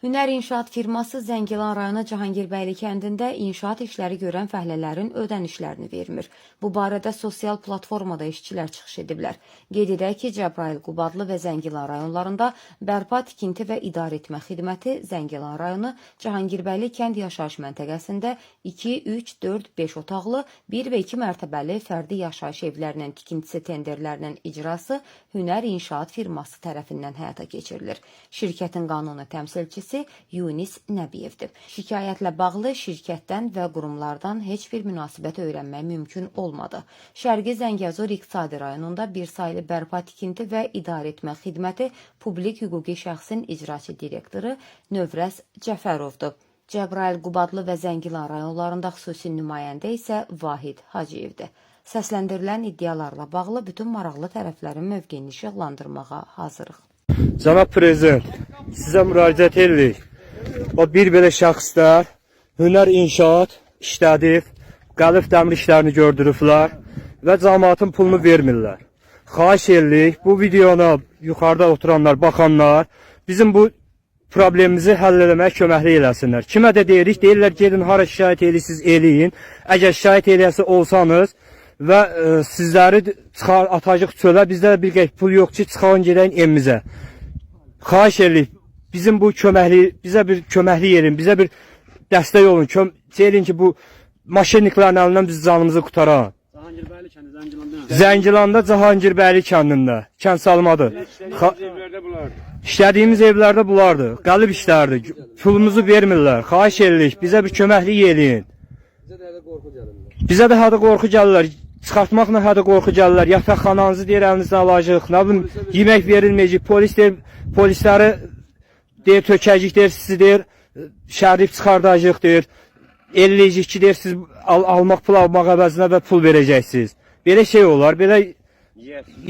Hünər İnşaat firması Zəngilan rayonu Cahangirбəyli kəndində inşaat işləri görən fəhlələrin ödənişlərini vermir. Bu barədə sosial platformada işçilər çıxış ediblər. Qeyd edək ki, Cəbrayıl, Qubadlı və Zəngilan rayonlarında bərpa, tikinti və idarə etmə xidməti Zəngilan rayonu Cahangirбəyli kənd yaşayış məntəqəsində 2, 3, 4, 5 otaqlı, 1 və 2 mərtəbəli fərdi yaşayış evlərinin tikintisi tenderlərinin icrası Hünər İnşaat firması tərəfindən həyata keçirilir. Şirkətin qanuni təmsilçisi Yunis Nəbiyevdir. Şikayətlə bağlı şirkətdən və qurumlardan heç bir münasibət öyrənmək mümkün olmadı. Şərqi Zəngəzur İqtisadi rayonunda bir saylı bərpa, tikinti və idarə etmə xidməti publik hüquqi şəxsin icraçı direktoru Növrəz Cəfərovdur. Cəbrayıl, Qubadlı və Zəngilan rayonlarında xüsusi nümayəndə isə Vahid Hacıyevdir. Səsləndirilən iddialarla bağlı bütün maraqlı tərəflərin mövqeyini işıqlandırmağa hazırıq. Cənab Prezident, sizə müraciət edirik. O bir belə şəxslər Hünər İnşaat işlədib, qəlib dəmir işlərini gördürüblər və cəmaatın pulunu vermirlər. Xahiş edirik, bu videona yuxarıda oturanlar, baxanlar bizim bu problemimizi həll eləməyə köməklik eləsinlər. Kimə də deyirik, deyirlər gedin hara şikayət edirsiniz, eləyin. Əgər şikayət eləyəsi olsanız və sizləri atacaq çölə, bizdə bir qəpik pul yox ki, çıxalın gedəyin evimizə. Xahiş edirik, bizim bu bizə bir köməklik edin, bizə bir dəstək olun. Deyin ki, bu maşinliklərin əlindən biz canımızı qutaran. Cahangirбəyli kəndi, Zəngilanda Cahangirбəyli kəndində, kənd salmadır. İşlədiyimiz evlərdə bulardır, qəlib işlərdir. Pulumuzu vermirlər. Xahiş edirik, bizə bir köməklik edin. Bizə də hədə qorxu gəlirlər. Çıxartmaqla hədə qorxu gəlirlər. Yataqxananızı deyir, əlinizdən alacaq. Nə bilim, yemək verilməyəcək. Polis deyir, polisləri deyir, tökəcək deyir, sizi deyir, şərif çıxardacaq deyir. Elləyəcək ki, deyir, siz pul almaq əvəzinə və pul verəcəksiniz. Belə şey olar, belə